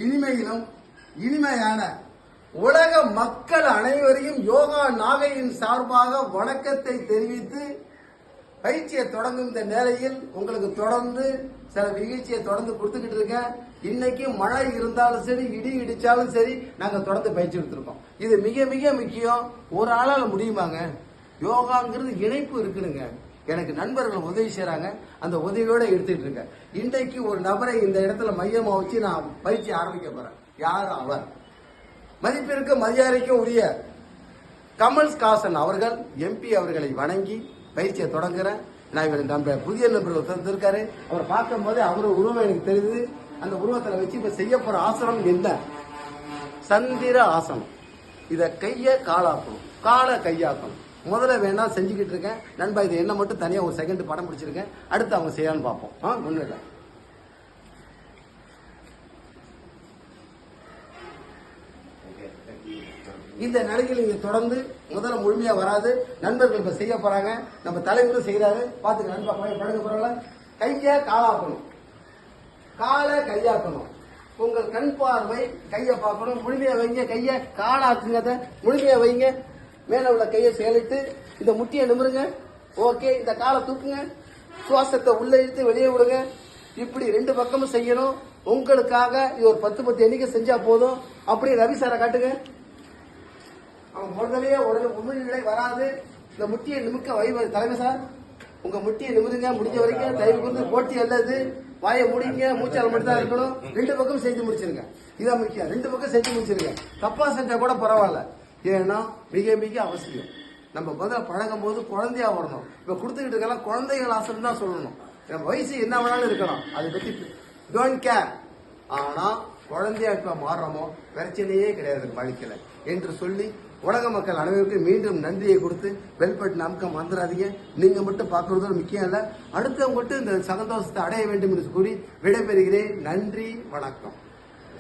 இனிமையிலும் இனிமையான உலக மக்கள் அனைவரையும் யோகா நாகையின் சார்பாக வணக்கத்தை தெரிவித்து பயிற்சியை தொடங்கும் இந்த நிலையில் உங்களுக்கு தொடர்ந்து சில நிகழ்ச்சியை தொடர்ந்து கொடுத்துக்கிட்டு இருக்கேன். இன்னைக்கு மழை இருந்தாலும் சரி, இடி இடிச்சாலும் சரி, நாங்க தொடர்ந்து பயிற்சி எடுத்திருக்கோம். இது மிக மிக முக்கியம். ஒரு ஆளால முடியுமாங்க? யோகாங்கிறது இணைப்பு இருக்குனுங்க. எனக்கு நண்பர்கள் உதவி செய்யறாங்க, அந்த உதவியோட எடுத்துட்டு இருக்கேன். இன்றைக்கு ஒரு நபரை இந்த இடத்துல மையமா வச்சு நான் பயிற்சி ஆரம்பிக்க போறேன். யார் அவர்? மதிப்பிற்கு மரியாதைக்கு உரிய கமல்ஹாசன் அவர்கள் எம்பி அவர்களை வணங்கி பயிற்சியை தொடங்குறேன். நான் இவர் நம்ம புதிய நண்பர்கள் இருக்காரு, அவரை பார்க்கும் போது அவரு உருவம் எனக்கு தெரியுது. அந்த உருவத்தில் வச்சு இப்ப செய்ய போற ஆசனம் என்ன? சந்திர ஆசனம். இத கைய காலாக்கணும், காலை கையாக்கணும். முதல்ல வேணா செஞ்சுக்கிட்டு இருக்கேன் நண்பா. இது என்ன மட்டும் தனியா ஒரு செகண்ட் படம் பிடிச்சிருக்கேன். அடுத்து அவங்க செய்யலான்னு பார்ப்போம். ஒண்ணு இல்லை, இந்த நிலையில் நீங்க தொடர்ந்து முதல்ல முழுமையா வராது. நண்பர்கள் இப்ப செய்ய போறாங்க, நம்ம தலைவரும் செய்யறாரு. பாத்துக்க நண்பா, பழக போறல. கைய காலாக்கணும், காலை கையாக்கணும். உங்கள் கண் பார்வை கைய பார்க்கணும். முழுமையா வைங்க, கைய காலாக்குங்க, முழுமையா வைங்க. மேல உள்ள கையை செயலிட்டு இந்த முட்டியை நிமிருங்க. ஓகே, இந்த காலை தூக்குங்க. சுவாசத்தை உள்ள இழுத்து வெளியே விடுங்க. இப்படி ரெண்டு பக்கமும் செய்யணும். உங்களுக்காக இது ஒரு 10 எண்ணிக்கை செஞ்சா போதும். அப்படியே ரவி சாரை காட்டுங்க. அவன் முதலே உமிழ்நிலை வராது. இந்த முட்டியை நிமிக்க வை தலைமை சார். உங்க முட்டியை நிமிருங்க. முடிஞ்ச வரைக்கும் தயவு வந்து போட்டி அல்லது வாயை முடிங்க. மூச்சால் மட்டும் தான் இருக்கணும். ரெண்டு பக்கம் செஞ்சு முடிச்சிருங்க. இதான் முக்கியம். ரெண்டு பக்கம் செஞ்சு முடிச்சிருங்க. தப்பா செஞ்சா கூட பரவாயில்ல. ஏன்னா மிக மிக அவசியம். நம்ம முதல்ல பழகும் போது குழந்தையா வரணும். இப்ப கொடுத்துக்கிட்டு இருக்கலாம் குழந்தைகள் ஆசனம் தான் சொல்லணும். நம்ம வயசு என்ன வேணாலும் இருக்கலாம், அதை பத்தி டோன்ட் கேர். ஆனா குழந்தையா இப்ப மாறுறோமோ பிரச்சனையே கிடையாது வாழ்க்கையில என்று சொல்லி உலக மக்கள் அனைவருக்கும் மீண்டும் நன்றியை கொடுத்து பெல் பட்டன் அமுக்க மறந்துடாதீங்க. நீங்க மட்டும் பார்க்கறது முக்கியம் இல்ல, அடுத்தவங்க மட்டும் இந்த சந்தோஷத்தை அடைய வேண்டும் என்று கூறி விடைபெறுகிறேன். நன்றி, வணக்கம்.